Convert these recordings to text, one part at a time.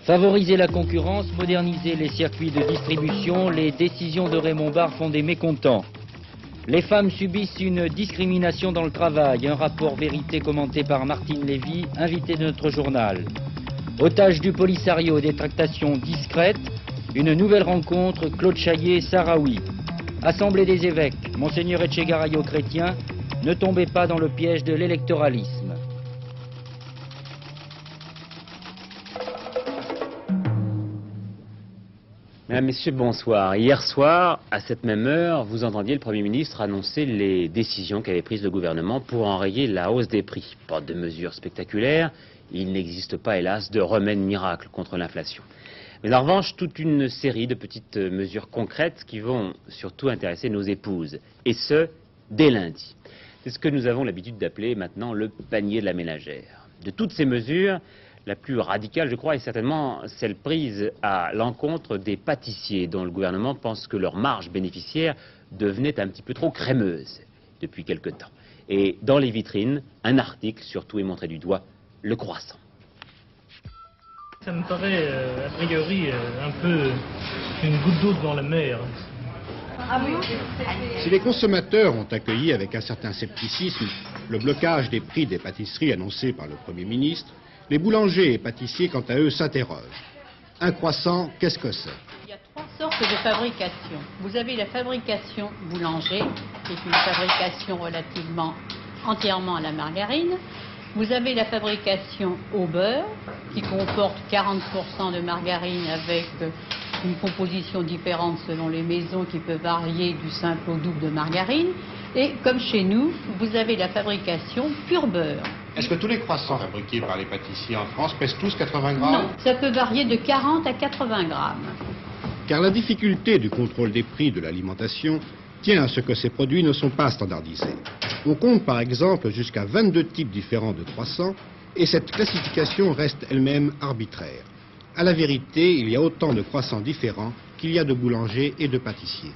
Favoriser la concurrence, moderniser les circuits de distribution, les décisions de Raymond Barre font des mécontents. Les femmes subissent une discrimination dans le travail. Un rapport vérité commenté par Martine Lévy, invité de notre journal. Otage du Polisario, des tractations discrètes. Une nouvelle rencontre, Claude Chaillet-Sahraoui. Assemblée des évêques, Monseigneur Etchegarayo chrétien, ne tombez pas dans le piège de l'électoralisme. Mesdames, Messieurs, bonsoir. Hier soir, à cette même heure, vous entendiez le Premier ministre annoncer les décisions qu'avait prises le gouvernement pour enrayer la hausse des prix. Pas de mesures spectaculaires, il n'existe pas, hélas, de remède miracle contre l'inflation. Mais en revanche, toute une série de petites mesures concrètes qui vont surtout intéresser nos épouses. Et ce, dès lundi. C'est ce que nous avons l'habitude d'appeler maintenant le panier de la ménagère. De toutes ces mesures, la plus radicale, je crois, est certainement celle prise à l'encontre des pâtissiers, dont le gouvernement pense que leur marge bénéficiaire devenait un petit peu trop crémeuse depuis quelque temps. Et dans les vitrines, un article surtout est montré du doigt, le croissant. Ça me paraît, a priori, un peu une goutte d'eau dans la mer. Si les consommateurs ont accueilli avec un certain scepticisme le blocage des prix des pâtisseries annoncé par le Premier ministre, les boulangers et pâtissiers, quant à eux, s'interrogent. Un croissant, qu'est-ce que c'est? Il y a trois sortes de fabrication. Vous avez la fabrication boulanger, qui est une fabrication relativement entièrement à la margarine. Vous avez la fabrication au beurre, qui comporte 40% de margarine avec une composition différente selon les maisons qui peut varier du simple au double de margarine. Et comme chez nous, vous avez la fabrication pur beurre. Est-ce que tous les croissants fabriqués par les pâtissiers en France pèsent tous 80 grammes? Non, ça peut varier de 40 à 80 grammes. Car la difficulté du contrôle des prix de l'alimentation tient à ce que ces produits ne sont pas standardisés. On compte par exemple jusqu'à 22 types différents de croissants et cette classification reste elle-même arbitraire. À la vérité, il y a autant de croissants différents qu'il y a de boulangers et de pâtissiers.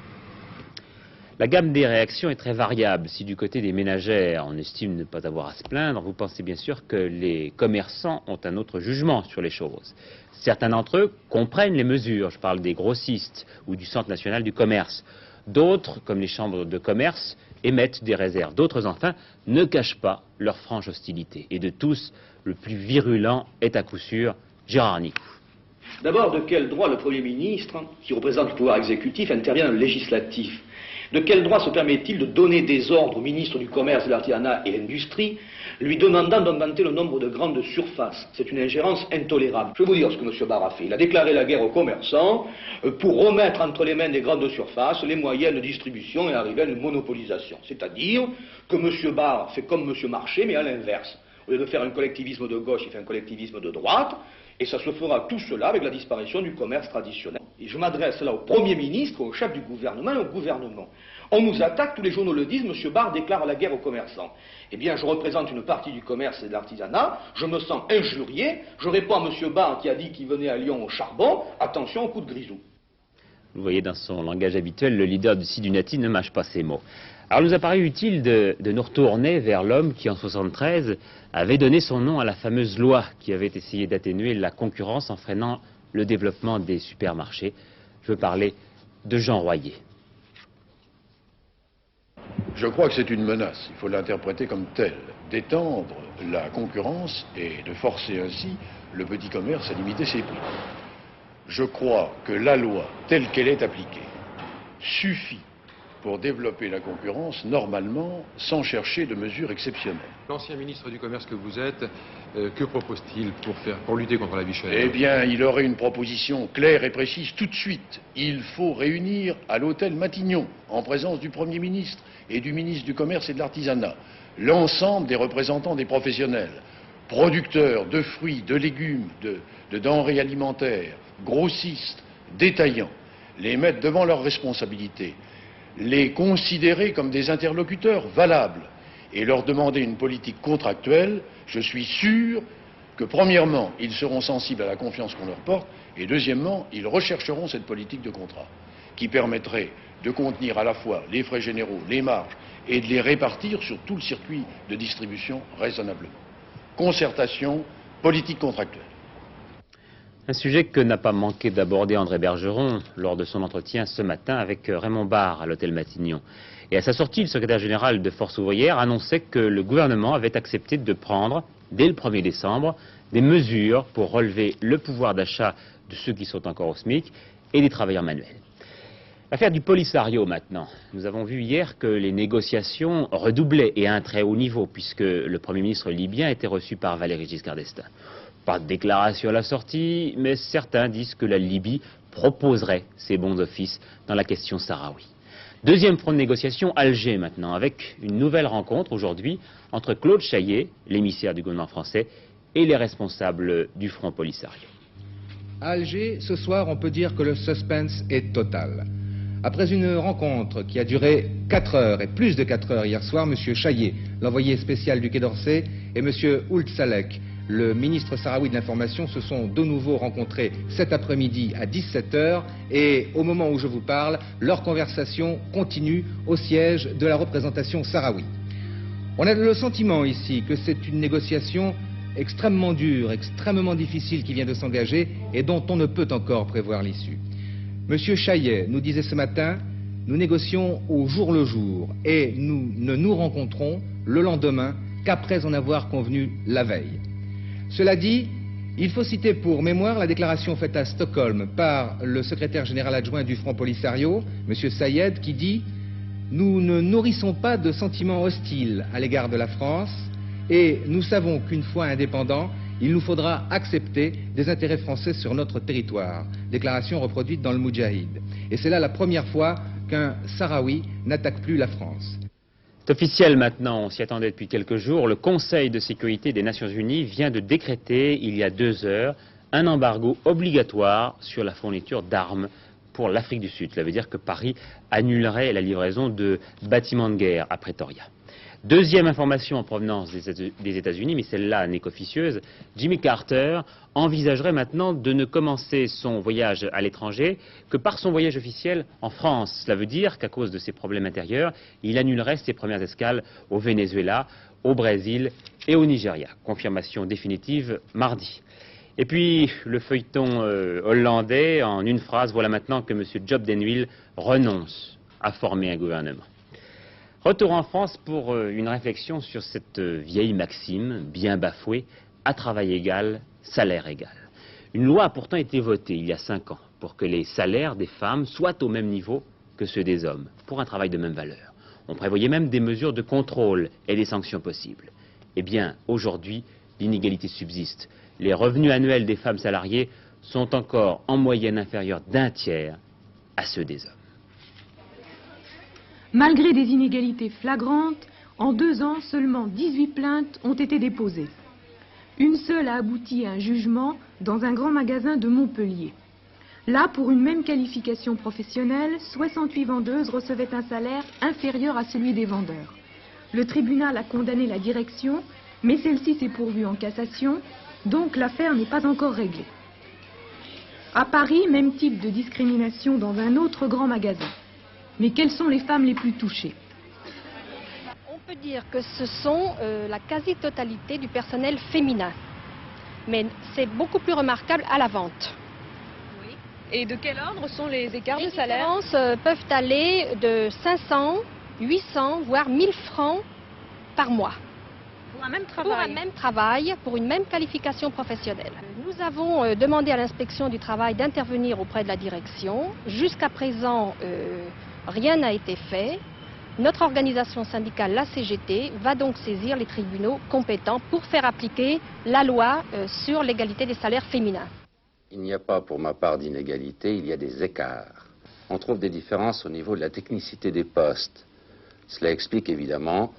La gamme des réactions est très variable. Si du côté des ménagères, on estime ne pas avoir à se plaindre, vous pensez bien sûr que les commerçants ont un autre jugement sur les choses. Certains d'entre eux comprennent les mesures, je parle des grossistes ou du Centre national du commerce. D'autres, comme les chambres de commerce, émettent des réserves. D'autres, enfin, ne cachent pas leur franche hostilité. Et de tous, le plus virulent est à coup sûr Gérard Nicou. D'abord, de quel droit le Premier ministre, qui représente le pouvoir exécutif, intervient dans le législatif? De quel droit se permet-il de donner des ordres au ministre du Commerce, de l'Artisanat et de l'Industrie, lui demandant d'augmenter le nombre de grandes surfaces? C'est une ingérence intolérable. Je vais vous dire ce que M. Barre a fait. Il a déclaré la guerre aux commerçants pour remettre entre les mains des grandes surfaces les moyens de distribution et arriver à une monopolisation. C'est-à-dire que M. Barre fait comme M. Marché, mais à l'inverse. Au lieu de faire un collectivisme de gauche, il fait un collectivisme de droite. Et ça se fera tout cela avec la disparition du commerce traditionnel. Et je m'adresse là au Premier ministre, au chef du gouvernement et au gouvernement. On nous attaque, tous les journaux le disent, M. Barre déclare la guerre aux commerçants. Eh bien, je représente une partie du commerce et de l'artisanat, je me sens injurié, je réponds à M. Barre qui a dit qu'il venait à Lyon au charbon, attention au coup de grisou. Vous voyez, dans son langage habituel, le leader du Sidunati ne mâche pas ses mots. Alors, il nous a paru utile de nous retourner vers l'homme qui, en 1973, avait donné son nom à la fameuse loi qui avait essayé d'atténuer la concurrence en freinant le développement des supermarchés. Je veux parler de Jean Royer. Je crois que c'est une menace, il faut l'interpréter comme telle, d'étendre la concurrence et de forcer ainsi le petit commerce à limiter ses prix. Je crois que la loi, telle qu'elle est appliquée, suffit pour développer la concurrence normalement sans chercher de mesures exceptionnelles. L'ancien ministre du Commerce que vous êtes, que propose-t-il pour lutter contre la vie chère? Eh bien, il aurait une proposition claire et précise tout de suite. Il faut réunir à l'hôtel Matignon, en présence du Premier ministre et du ministre du Commerce et de l'Artisanat, l'ensemble des représentants des professionnels, producteurs de fruits, de légumes, de denrées alimentaires, grossistes, détaillants, les mettre devant leurs responsabilités, les considérer comme des interlocuteurs valables et leur demander une politique contractuelle. Je suis sûr que, premièrement, ils seront sensibles à la confiance qu'on leur porte et, deuxièmement, ils rechercheront cette politique de contrat qui permettrait de contenir à la fois les frais généraux, les marges et de les répartir sur tout le circuit de distribution raisonnablement. Concertation, politique contractuelle. Un sujet que n'a pas manqué d'aborder André Bergeron lors de son entretien ce matin avec Raymond Barre à l'hôtel Matignon. Et à sa sortie, le secrétaire général de Force ouvrière annonçait que le gouvernement avait accepté de prendre, dès le 1er décembre, des mesures pour relever le pouvoir d'achat de ceux qui sont encore au SMIC et des travailleurs manuels. L'affaire du Polisario maintenant. Nous avons vu hier que les négociations redoublaient et à un très haut niveau, puisque le Premier ministre libyen était reçu par Valéry Giscard d'Estaing. Pas de déclaration à la sortie, mais certains disent que la Libye proposerait ses bons offices dans la question sahraoui. Deuxième front de négociation, Alger maintenant, avec une nouvelle rencontre aujourd'hui entre Claude Chaillet, l'émissaire du gouvernement français, et les responsables du front Polisario. À Alger, ce soir, on peut dire que le suspense est total. Après une rencontre qui a duré 4 heures et plus de 4 heures hier soir, M. Chaillet, l'envoyé spécial du Quai d'Orsay, et M. Ould Salek, le ministre sahraoui de l'information, se sont de nouveau rencontrés cet après-midi à 17 h et au moment où je vous parle, leur conversation continue au siège de la représentation sahraoui. On a le sentiment ici que c'est une négociation extrêmement dure, extrêmement difficile qui vient de s'engager et dont on ne peut encore prévoir l'issue. Monsieur Chaillet nous disait ce matin, nous négocions au jour le jour et nous ne nous rencontrons le lendemain qu'après en avoir convenu la veille. Cela dit, il faut citer pour mémoire la déclaration faite à Stockholm par le secrétaire général adjoint du Front Polisario, M. Sayed, qui dit « Nous ne nourrissons pas de sentiments hostiles à l'égard de la France et nous savons qu'une fois indépendants, il nous faudra accepter des intérêts français sur notre territoire. » Déclaration reproduite dans le Moudjahid. Et c'est là la première fois qu'un Sahraoui n'attaque plus la France. C'est officiel maintenant, on s'y attendait depuis quelques jours. Le Conseil de sécurité des Nations Unies vient de décréter, il y a 2 heures, un embargo obligatoire sur la fourniture d'armes pour l'Afrique du Sud. Cela veut dire que Paris annulerait la livraison de bâtiments de guerre à Pretoria. Deuxième information en provenance des États-Unis, mais celle-là n'est qu'officieuse, Jimmy Carter envisagerait maintenant de ne commencer son voyage à l'étranger que par son voyage officiel en France. Cela veut dire qu'à cause de ses problèmes intérieurs, il annulerait ses premières escales au Venezuela, au Brésil et au Nigeria. Confirmation définitive mardi. Et puis le feuilleton hollandais, en une phrase, voilà maintenant que M. Job den Uyl renonce à former un gouvernement. Retour en France pour une réflexion sur cette vieille maxime, bien bafouée, à travail égal, salaire égal. Une loi a pourtant été votée il y a 5 ans pour que les salaires des femmes soient au même niveau que ceux des hommes, pour un travail de même valeur. On prévoyait même des mesures de contrôle et des sanctions possibles. Eh bien, aujourd'hui, l'inégalité subsiste. Les revenus annuels des femmes salariées sont encore en moyenne inférieurs d'1 tiers à ceux des hommes. Malgré des inégalités flagrantes, en 2 ans, seulement 18 plaintes ont été déposées. Une seule a abouti à un jugement dans un grand magasin de Montpellier. Là, pour une même qualification professionnelle, 68 vendeuses recevaient un salaire inférieur à celui des vendeurs. Le tribunal a condamné la direction, mais celle-ci s'est pourvue en cassation, donc l'affaire n'est pas encore réglée. À Paris, même type de discrimination dans un autre grand magasin. Mais quelles sont les femmes les plus touchées? On peut dire que ce sont la quasi-totalité du personnel féminin. Mais c'est beaucoup plus remarquable à la vente. Oui. Et de quel ordre sont les écarts de salaire? Les différences peuvent aller de 500, 800, voire 1000 francs par mois. Pour un même travail? Pour un même travail, pour une même qualification professionnelle. Nous avons demandé à l'inspection du travail d'intervenir auprès de la direction. Jusqu'à présent, rien n'a été fait. Notre organisation syndicale, la CGT, va donc saisir les tribunaux compétents pour faire appliquer la loi sur l'égalité des salaires féminins. Il n'y a pas pour ma part d'inégalité, il y a des écarts. On trouve des différences au niveau de la technicité des postes. Cela explique évidemment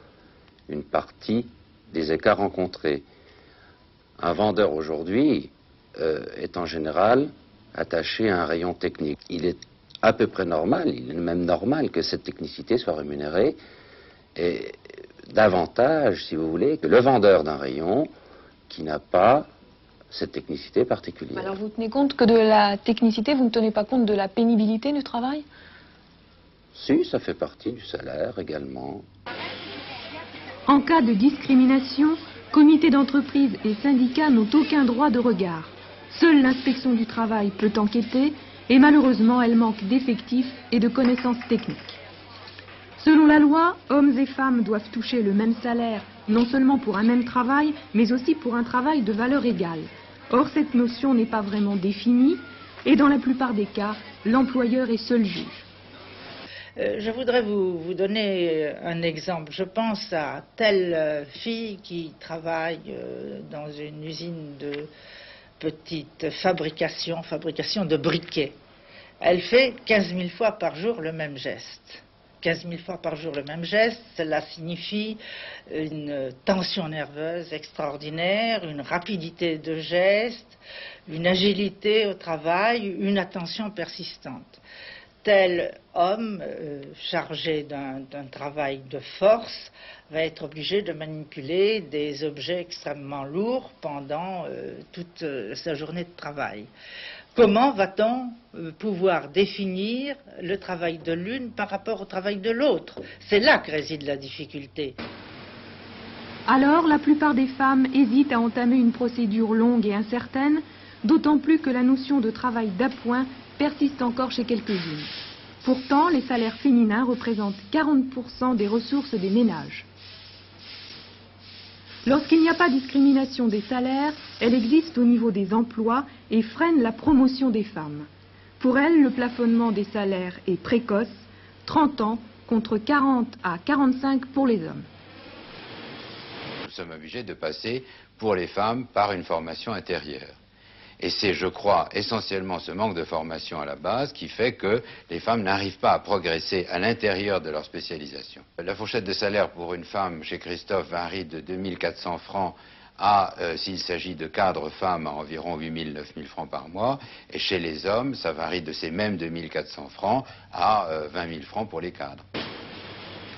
une partie des écarts rencontrés. Un vendeur aujourd'hui est en général attaché à un rayon technique. Il est à peu près normal, il est même normal que cette technicité soit rémunérée et davantage, si vous voulez, que le vendeur d'un rayon qui n'a pas cette technicité particulière. Alors vous tenez compte que de la technicité, vous ne tenez pas compte de la pénibilité du travail? Si, ça fait partie du salaire également. En cas de discrimination, comités d'entreprise et syndicats n'ont aucun droit de regard. Seule l'inspection du travail peut enquêter et malheureusement elle manque d'effectifs et de connaissances techniques. Selon la loi, hommes et femmes doivent toucher le même salaire, non seulement pour un même travail, mais aussi pour un travail de valeur égale. Or, cette notion n'est pas vraiment définie et dans la plupart des cas, l'employeur est seul juge. Je voudrais vous donner un exemple. Je pense à telle fille qui travaille dans une usine de petite fabrication de briquets. Elle fait 15 000 fois par jour le même geste. 15 000 fois par jour le même geste, cela signifie une tension nerveuse extraordinaire, une rapidité de geste, une agilité au travail, une attention persistante. Tel homme chargé d'un travail de force va être obligé de manipuler des objets extrêmement lourds pendant toute sa journée de travail. Comment va-t-on pouvoir définir le travail de l'une par rapport au travail de l'autre? C'est là que réside la difficulté. Alors, la plupart des femmes hésitent à entamer une procédure longue et incertaine, d'autant plus que la notion de travail d'appoint persiste encore chez quelques-unes. Pourtant, les salaires féminins représentent 40% des ressources des ménages. Lorsqu'il n'y a pas de discrimination des salaires, elle existe au niveau des emplois et freine la promotion des femmes. Pour elle, le plafonnement des salaires est précoce, 30 ans contre 40 à 45 pour les hommes. Nous sommes obligés de passer pour les femmes par une formation intérieure. Et c'est, je crois, essentiellement ce manque de formation à la base qui fait que les femmes n'arrivent pas à progresser à l'intérieur de leur spécialisation. La fourchette de salaire pour une femme chez Christophe varie de 2 400 francs à, s'il s'agit de cadres femmes, à environ 8 000, 9 000 francs par mois. Et chez les hommes, ça varie de ces mêmes 2 400 francs à 20 000 francs pour les cadres.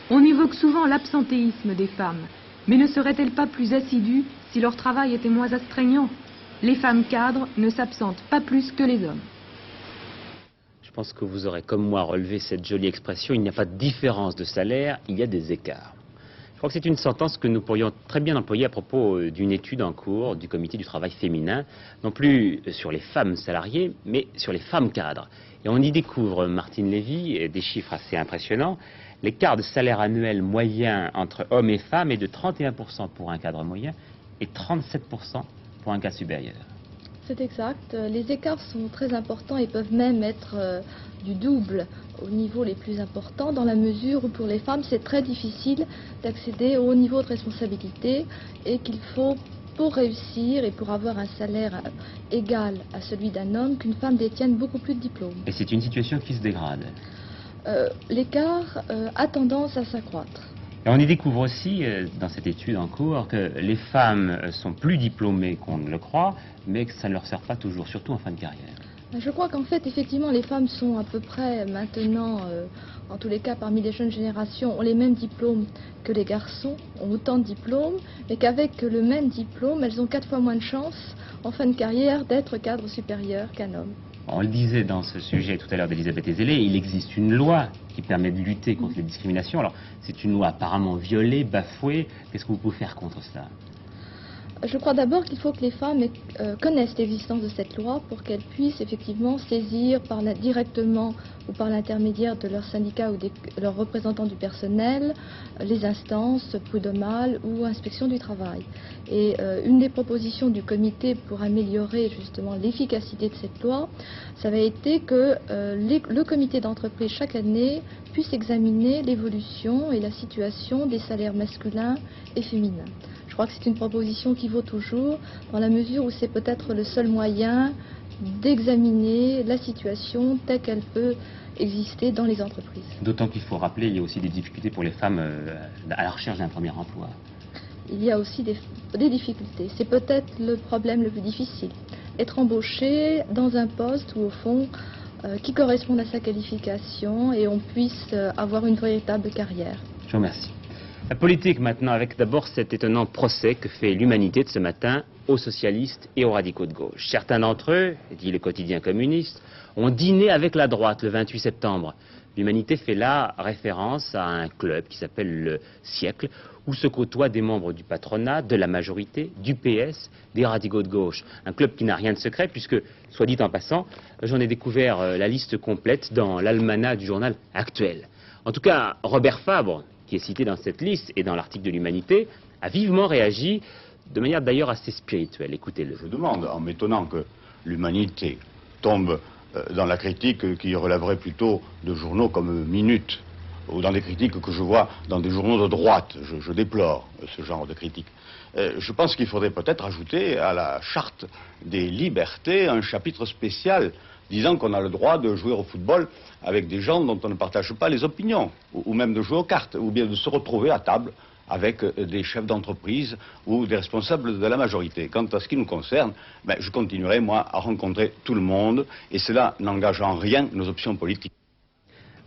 On évoque souvent l'absentéisme des femmes, mais ne seraient-elles pas plus assidues si leur travail était moins astreignant ? Les femmes cadres ne s'absentent pas plus que les hommes. Je pense que vous aurez comme moi relevé cette jolie expression, il n'y a pas de différence de salaire, il y a des écarts. Je crois que c'est une sentence que nous pourrions très bien employer à propos d'une étude en cours du comité du travail féminin, non plus sur les femmes salariées, mais sur les femmes cadres. Et on y découvre, Martine Lévy, des chiffres assez impressionnants. L'écart de salaire annuel moyen entre hommes et femmes est de 31% pour un cadre moyen et 37% pour un cas supérieur. C'est exact. Les écarts sont très importants et peuvent même être du double au niveau les plus importants, dans la mesure où pour les femmes c'est très difficile d'accéder au haut niveau de responsabilité et qu'il faut, pour réussir et pour avoir un salaire égal à celui d'un homme, qu'une femme détienne beaucoup plus de diplômes. Et c'est une situation qui se dégrade. L'écart a tendance à s'accroître. Et on y découvre aussi, dans cette étude en cours, que les femmes sont plus diplômées qu'on ne le croit, mais que ça ne leur sert pas toujours, surtout en fin de carrière. Je crois qu'en fait, effectivement, les femmes sont à peu près maintenant, en tous les cas parmi les jeunes générations, ont les mêmes diplômes que les garçons, ont autant de diplômes, mais qu'avec le même diplôme, elles ont 4 fois moins de chances en fin de carrière d'être cadre supérieur qu'un homme. On le disait dans ce sujet tout à l'heure d'Elisabeth Ezelé, il existe une loi qui permet de lutter contre les discriminations. Alors, c'est une loi apparemment violée, bafouée. Qu'est-ce que vous pouvez faire contre cela ? Je crois d'abord qu'il faut que les femmes connaissent l'existence de cette loi pour qu'elles puissent effectivement saisir directement ou par l'intermédiaire de leur syndicat ou de leurs représentants du personnel les instances prud'homales ou inspection du travail. Et une des propositions du comité pour améliorer justement l'efficacité de cette loi, ça avait été que le comité d'entreprise chaque année puisse examiner l'évolution et la situation des salaires masculins et féminins. Je crois que c'est une proposition qui vaut toujours, dans la mesure où c'est peut-être le seul moyen d'examiner la situation telle qu'elle peut exister dans les entreprises. D'autant qu'il faut rappeler, il y a aussi des difficultés pour les femmes à la recherche d'un premier emploi. Il y a aussi des difficultés. C'est peut-être le problème le plus difficile. Être embauché dans un poste où, au fond, qui corresponde à sa qualification et on puisse avoir une véritable carrière. Je vous remercie. La politique maintenant, avec d'abord cet étonnant procès que fait l'Humanité de ce matin aux socialistes et aux radicaux de gauche. Certains d'entre eux, dit le quotidien communiste, ont dîné avec la droite le 28 septembre. L'Humanité fait là référence à un club qui s'appelle le Siècle, où se côtoient des membres du patronat, de la majorité, du PS, des radicaux de gauche. Un club qui n'a rien de secret, puisque, soit dit en passant, j'en ai découvert la liste complète dans l'almanach du journal Actuel. En tout cas, Robert Fabre, qui est cité dans cette liste et dans l'article de l'Humanité, a vivement réagi, de manière d'ailleurs assez spirituelle. Écoutez-le. Je demande, en m'étonnant que l'Humanité tombe dans la critique qui relèverait plutôt de journaux comme Minute, ou dans des critiques que je vois dans des journaux de droite. Je déplore ce genre de critiques. Je pense qu'il faudrait peut-être ajouter à la charte des libertés un chapitre spécial disant qu'on a le droit de jouer au football avec des gens dont on ne partage pas les opinions, ou même de jouer aux cartes, ou bien de se retrouver à table avec des chefs d'entreprise ou des responsables de la majorité. Quant à ce qui nous concerne, je continuerai, moi, à rencontrer tout le monde, et cela n'engage en rien nos options politiques.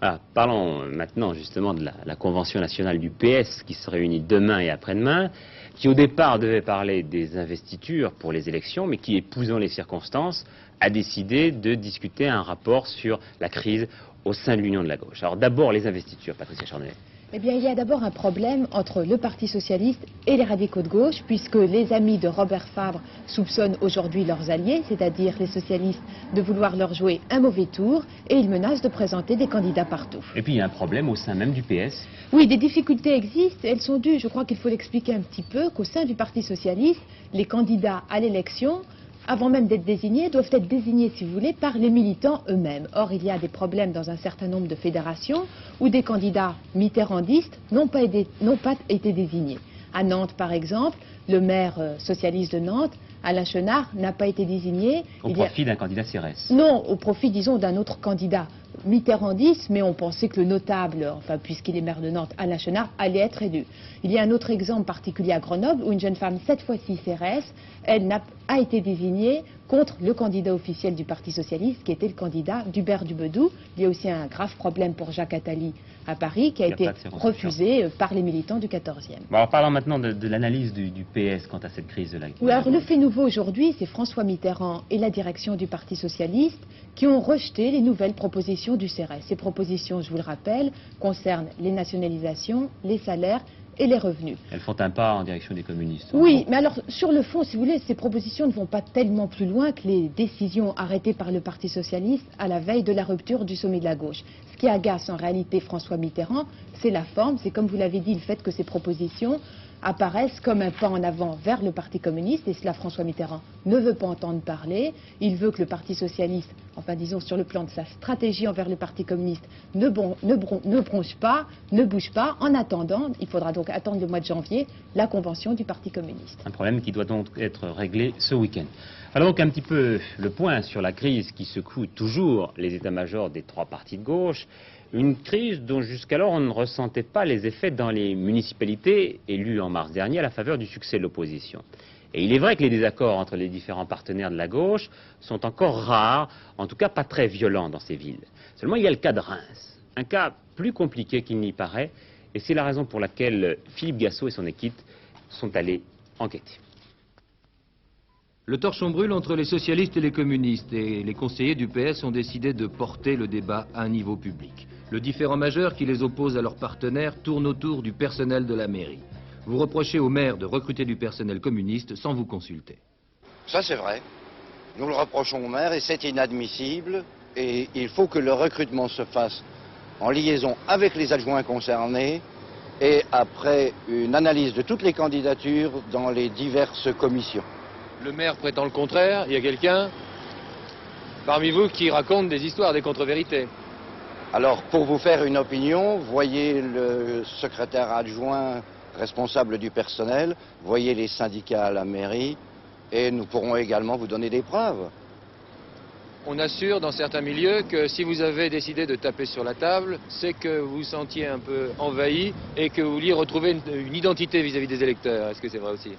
Ah, parlons maintenant justement de la Convention nationale du PS qui se réunit demain et après-demain, qui au départ devait parler des investitures pour les élections, mais qui, épousant les circonstances, a décidé de discuter un rapport sur la crise au sein de l'Union de la gauche. Alors d'abord les investitures, Patricia Charnay. Eh bien, il y a d'abord un problème entre le Parti socialiste et les radicaux de gauche, puisque les amis de Robert Fabre soupçonnent aujourd'hui leurs alliés, c'est-à-dire les socialistes, de vouloir leur jouer un mauvais tour, et ils menacent de présenter des candidats partout. Et puis il y a un problème au sein même du PS. Oui, des difficultés existent, elles sont dues, je crois qu'il faut l'expliquer un petit peu, qu'au sein du Parti socialiste, les candidats à l'élection, avant même d'être désignés, doivent être désignés, si vous voulez, par les militants eux-mêmes. Or, il y a des problèmes dans un certain nombre de fédérations où des candidats mitterrandistes n'ont pas été désignés. À Nantes, par exemple, le maire socialiste de Nantes, Alain Chenard, n'a pas été désigné. Au profit d'un candidat CRS. Non, au profit, disons, d'un autre candidat mitterrandiste, mais on pensait que le notable, enfin, puisqu'il est maire de Nantes, Alain Chenard, allait être élu. Il y a un autre exemple particulier à Grenoble, où une jeune femme, cette fois-ci CRS, elle a été désignée contre le candidat officiel du Parti socialiste, qui était le candidat d'Hubert Dubedou. Il y a aussi un grave problème pour Jacques Attali à Paris, qui a été refusé par les militants du 14e. Bon, alors parlons maintenant de l'analyse du PS quant à cette crise-là. Oui, alors le fait nouveau aujourd'hui, c'est François Mitterrand et la direction du Parti socialiste qui ont rejeté les nouvelles propositions du CRS. Ces propositions, je vous le rappelle, concernent les nationalisations, les salaires et les revenus. Elles font un pas en direction des communistes. Oui, mais alors sur le fond, si vous voulez, ces propositions ne vont pas tellement plus loin que les décisions arrêtées par le Parti socialiste à la veille de la rupture du sommet de la gauche. Ce qui agace en réalité François Mitterrand, c'est la forme, c'est comme vous l'avez dit, le fait que ces propositions apparaissent comme un pas en avant vers le Parti communiste, et cela François Mitterrand ne veut pas entendre parler. Il veut que le Parti socialiste, enfin disons sur le plan de sa stratégie envers le Parti communiste, ne bronche pas, ne bouge pas. En attendant, il faudra donc attendre le mois de janvier, la convention du Parti communiste. Un problème qui doit donc être réglé ce week-end. Alors donc un petit peu le point sur la crise qui secoue toujours les états-majors des trois partis de gauche. Une crise dont jusqu'alors on ne ressentait pas les effets dans les municipalités élues en mars dernier à la faveur du succès de l'opposition. Et il est vrai que les désaccords entre les différents partenaires de la gauche sont encore rares, en tout cas pas très violents dans ces villes. Seulement il y a le cas de Reims, un cas plus compliqué qu'il n'y paraît, et c'est la raison pour laquelle Philippe Gassot et son équipe sont allés enquêter. Le torchon brûle entre les socialistes et les communistes, et les conseillers du PS ont décidé de porter le débat à un niveau public. Le différend majeur qui les oppose à leurs partenaires tourne autour du personnel de la mairie. Vous reprochez au maire de recruter du personnel communiste sans vous consulter. Ça c'est vrai. Nous le reprochons au maire et c'est inadmissible. Et il faut que le recrutement se fasse en liaison avec les adjoints concernés et après une analyse de toutes les candidatures dans les diverses commissions. Le maire prétend le contraire. Il y a quelqu'un parmi vous qui raconte des histoires, des contre-vérités. Alors, pour vous faire une opinion, voyez le secrétaire adjoint responsable du personnel, voyez les syndicats à la mairie, et nous pourrons également vous donner des preuves. On assure dans certains milieux que si vous avez décidé de taper sur la table, c'est que vous vous sentiez un peu envahi et que vous vouliez retrouver une identité vis-à-vis des électeurs. Est-ce que c'est vrai aussi ?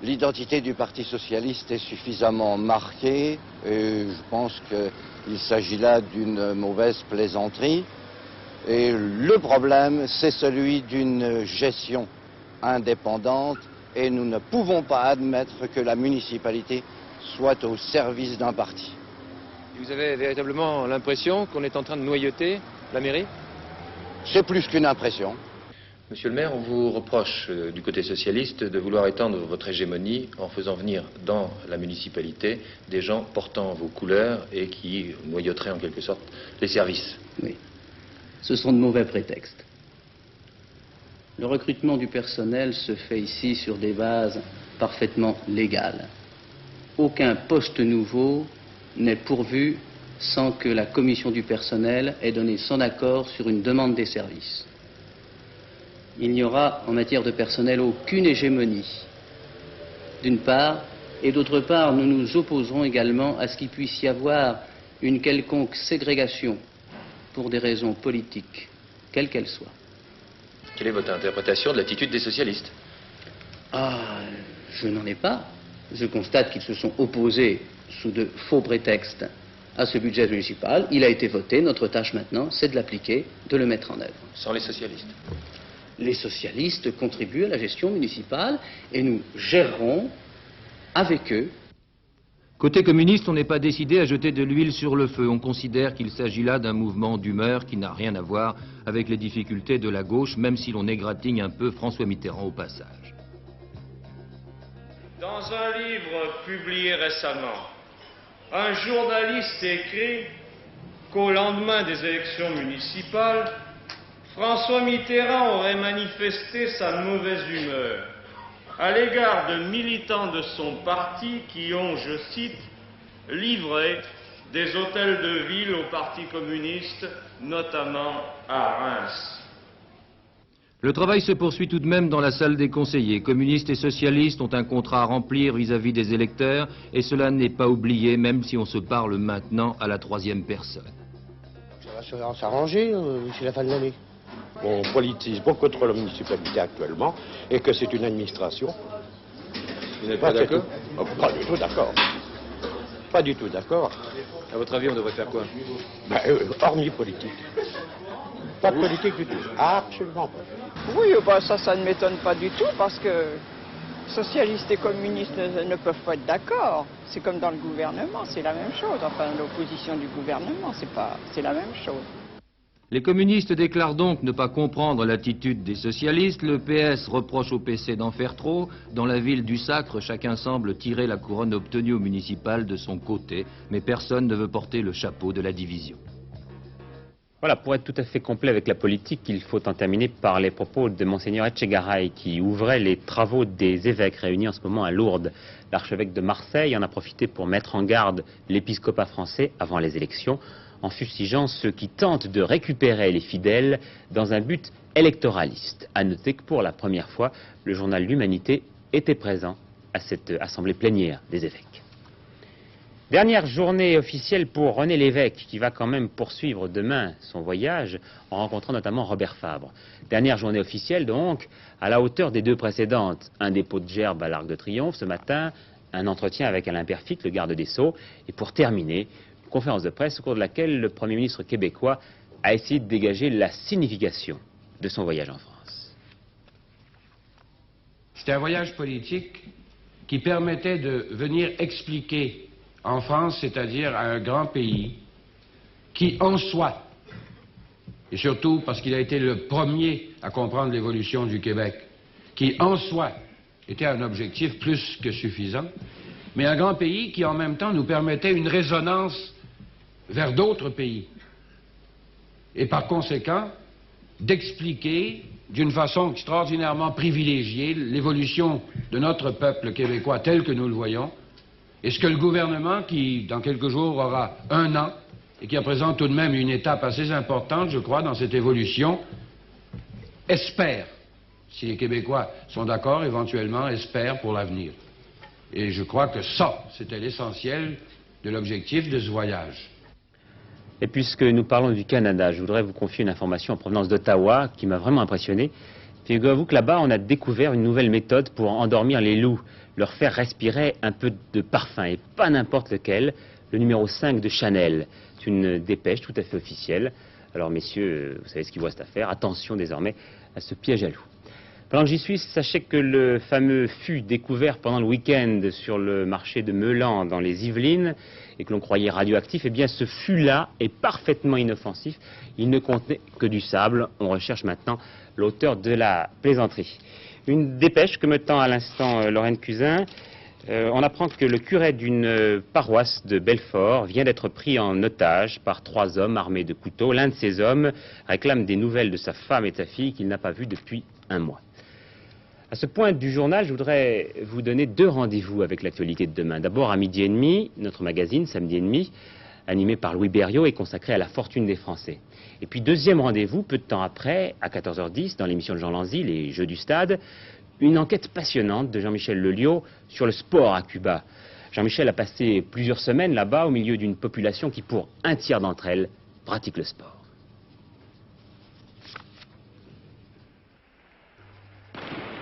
L'identité du Parti socialiste est suffisamment marquée et je pense qu'il s'agit là d'une mauvaise plaisanterie. Et le problème, c'est celui d'une gestion indépendante et nous ne pouvons pas admettre que la municipalité soit au service d'un parti. Vous avez véritablement l'impression qu'on est en train de noyauter la mairie? C'est plus qu'une impression. Monsieur le maire, on vous reproche du côté socialiste de vouloir étendre votre hégémonie en faisant venir dans la municipalité des gens portant vos couleurs et qui noyauteraient en quelque sorte les services. Oui, ce sont de mauvais prétextes. Le recrutement du personnel se fait ici sur des bases parfaitement légales. Aucun poste nouveau n'est pourvu sans que la commission du personnel ait donné son accord sur une demande des services. Il n'y aura en matière de personnel aucune hégémonie, d'une part, et d'autre part, nous nous opposerons également à ce qu'il puisse y avoir une quelconque ségrégation pour des raisons politiques, quelles qu'elles soient. Quelle est votre interprétation de l'attitude des socialistes? Ah, je n'en ai pas. Je constate qu'ils se sont opposés sous de faux prétextes à ce budget municipal. Il a été voté. Notre tâche maintenant, c'est de l'appliquer, de le mettre en œuvre. Sans les socialistes? Les socialistes contribuent à la gestion municipale et nous gérerons avec eux. Côté communiste, on n'est pas décidé à jeter de l'huile sur le feu. On considère qu'il s'agit là d'un mouvement d'humeur qui n'a rien à voir avec les difficultés de la gauche, même si l'on égratigne un peu François Mitterrand au passage. Dans un livre publié récemment, un journaliste écrit qu'au lendemain des élections municipales, François Mitterrand aurait manifesté sa mauvaise humeur à l'égard de militants de son parti qui ont, je cite, livré des hôtels de ville au Parti communiste, notamment à Reims. Le travail se poursuit tout de même dans la salle des conseillers. Communistes et socialistes ont un contrat à remplir vis-à-vis des électeurs et cela n'est pas oublié, même si on se parle maintenant à la troisième personne. Ça va s'arranger d'ici la fin de l'année. On politise beaucoup trop la municipalité actuellement et que c'est une administration. Vous n'êtes pas d'accord? Pas du tout d'accord. Pas du tout d'accord. À votre avis, on devrait faire quoi? Hormis politique. Pas de politique du tout. Absolument pas. Oui, ça ne m'étonne pas du tout parce que socialistes et communistes ne peuvent pas être d'accord. C'est comme dans le gouvernement, c'est la même chose. Enfin, l'opposition du gouvernement, c'est la même chose. Les communistes déclarent donc ne pas comprendre l'attitude des socialistes. Le PS reproche au PC d'en faire trop. Dans la ville du Sacre, chacun semble tirer la couronne obtenue au municipal de son côté, mais personne ne veut porter le chapeau de la division. Voilà, pour être tout à fait complet avec la politique, il faut en terminer par les propos de Monseigneur Etchegaray qui ouvrait les travaux des évêques réunis en ce moment à Lourdes. L'archevêque de Marseille en a profité pour mettre en garde l'épiscopat français avant les élections, en fustigeant ceux qui tentent de récupérer les fidèles dans un but électoraliste. À noter que pour la première fois, le journal L'Humanité était présent à cette assemblée plénière des évêques. Dernière journée officielle pour René Lévesque, qui va quand même poursuivre demain son voyage, en rencontrant notamment Robert Fabre. Dernière journée officielle donc, à la hauteur des deux précédentes. Un dépôt de gerbe à l'Arc de Triomphe ce matin, un entretien avec Alain Peyrefitte, le garde des Sceaux, et pour terminer, une conférence de presse au cours de laquelle le Premier ministre québécois a essayé de dégager la signification de son voyage en France. C'était un voyage politique qui permettait de venir expliquer en France, c'est-à-dire à un grand pays qui, en soi, et surtout parce qu'il a été le premier à comprendre l'évolution du Québec, qui, en soi, était un objectif plus que suffisant, mais un grand pays qui, en même temps, nous permettait une résonance vers d'autres pays. Et par conséquent, d'expliquer d'une façon extraordinairement privilégiée l'évolution de notre peuple québécois tel que nous le voyons, et ce que le gouvernement, qui dans quelques jours aura 1 an, et qui représente tout de même une étape assez importante, je crois, dans cette évolution, espère, si les Québécois sont d'accord, éventuellement espère pour l'avenir. Et je crois que ça, c'était l'essentiel de l'objectif de ce voyage. Et puisque nous parlons du Canada, je voudrais vous confier une information en provenance d'Ottawa qui m'a vraiment impressionné. Figurez-vous que là-bas, on a découvert une nouvelle méthode pour endormir les loups, leur faire respirer un peu de parfum, et pas n'importe lequel, le numéro 5 de Chanel. C'est une dépêche tout à fait officielle. Alors messieurs, vous savez ce qu'il vous reste à faire. Attention désormais à ce piège à loups. Pendant que j'y suis, sachez que le fameux fût découvert pendant le week-end sur le marché de Meulan dans les Yvelines et que l'on croyait radioactif, eh bien ce fût-là est parfaitement inoffensif. Il ne contenait que du sable. On recherche maintenant l'auteur de la plaisanterie. Une dépêche que me tend à l'instant Lorraine Cuzin. On apprend que le curé d'une paroisse de Belfort vient d'être pris en otage par 3 hommes armés de couteaux. L'un de ces hommes réclame des nouvelles de sa femme et de sa fille qu'il n'a pas vues depuis 1 mois. À ce point du journal, je voudrais vous donner 2 rendez-vous avec l'actualité de demain. D'abord à 12h30, notre magazine Samedi et demi, animé par Louis Berriot, est consacré à la fortune des Français. Et puis deuxième rendez-vous, peu de temps après, à 14h10, dans l'émission de Jean Lanzy, Les Jeux du Stade, une enquête passionnante de Jean-Michel Leliot sur le sport à Cuba. Jean-Michel a passé plusieurs semaines là-bas au milieu d'une population qui, pour 1/3 d'entre elles, pratique le sport.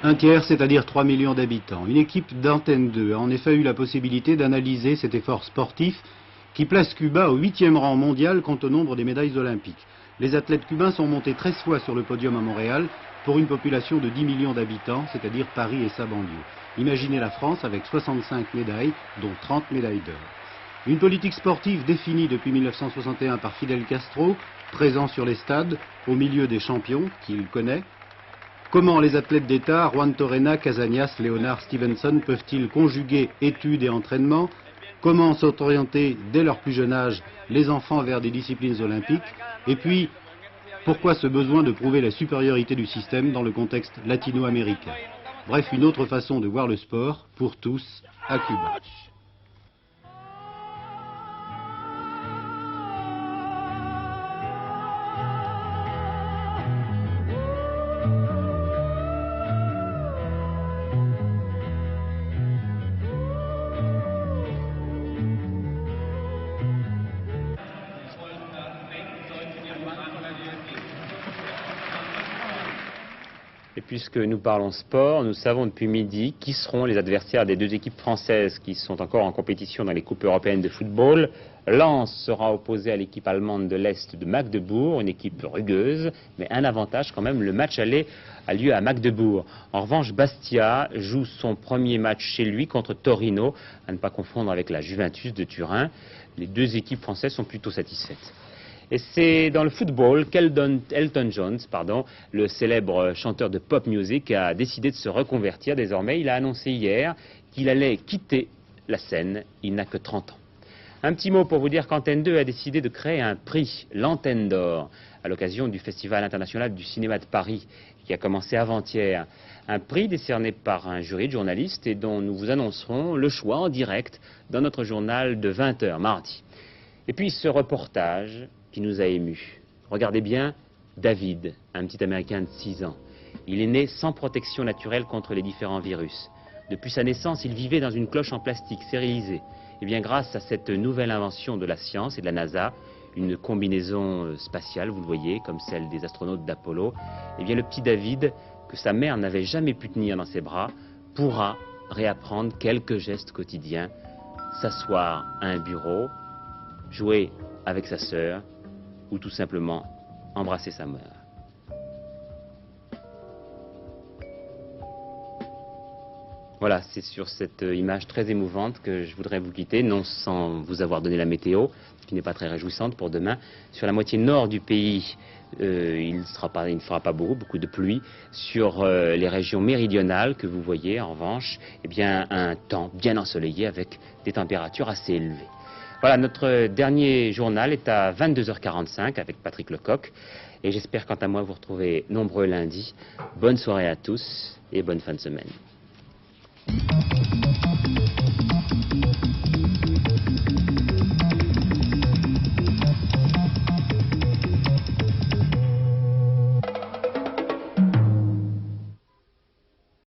Un tiers, c'est-à-dire 3 millions d'habitants. Une équipe d'Antenne 2 a en effet eu la possibilité d'analyser cet effort sportif qui place Cuba au 8e rang mondial quant au nombre des médailles olympiques. Les athlètes cubains sont montés 13 fois sur le podium à Montréal pour une population de 10 millions d'habitants, c'est-à-dire Paris et sa banlieue. Imaginez la France avec 65 médailles, dont 30 médailles d'or. Une politique sportive définie depuis 1961 par Fidel Castro, présent sur les stades, au milieu des champions qu'il connaît. Comment les athlètes d'État, Juan Torrena, Casañas, Léonard, Stevenson, peuvent-ils conjuguer études et entraînement? Comment sont orientés dès leur plus jeune âge les enfants vers des disciplines olympiques? Et puis, pourquoi ce besoin de prouver la supériorité du système dans le contexte latino-américain? Bref, une autre façon de voir le sport, pour tous, à Cuba. Et puisque nous parlons sport, nous savons depuis midi qui seront les adversaires des 2 équipes françaises qui sont encore en compétition dans les coupes européennes de football. Lens sera opposé à l'équipe allemande de l'Est de Magdebourg, une équipe rugueuse, mais un avantage quand même, le match aller a lieu à Magdebourg. En revanche, Bastia joue son premier match chez lui contre Torino, à ne pas confondre avec la Juventus de Turin. Les 2 équipes françaises sont plutôt satisfaites. Et c'est dans le football qu'Elton John, le célèbre chanteur de pop music, a décidé de se reconvertir désormais. Il a annoncé hier qu'il allait quitter la scène. Il n'a que 30 ans. Un petit mot pour vous dire qu'Antenne 2 a décidé de créer un prix, l'Antenne d'Or, à l'occasion du Festival international du cinéma de Paris, qui a commencé avant-hier. Un prix décerné par un jury de journalistes et dont nous vous annoncerons le choix en direct dans notre journal de 20h mardi. Et puis ce reportage qui nous a émus. Regardez bien David, un petit Américain de 6 ans. Il est né sans protection naturelle contre les différents virus. Depuis sa naissance, il vivait dans une cloche en plastique stérilisée. Et bien grâce à cette nouvelle invention de la science et de la NASA, une combinaison spatiale, vous le voyez, comme celle des astronautes d'Apollo, et bien le petit David, que sa mère n'avait jamais pu tenir dans ses bras, pourra réapprendre quelques gestes quotidiens, s'asseoir à un bureau, jouer avec sa sœur, ou tout simplement embrasser sa mère. Voilà, c'est sur cette image très émouvante que je voudrais vous quitter, non sans vous avoir donné la météo, qui n'est pas très réjouissante pour demain. Sur la moitié nord du pays, il ne fera pas beaucoup de pluie. Sur les régions méridionales que vous voyez, en revanche, eh bien, un temps bien ensoleillé avec des températures assez élevées. Voilà, notre dernier journal est à 22h45 avec Patrick Lecoq. Et j'espère quant à moi vous retrouver nombreux lundi. Bonne soirée à tous et bonne fin de semaine.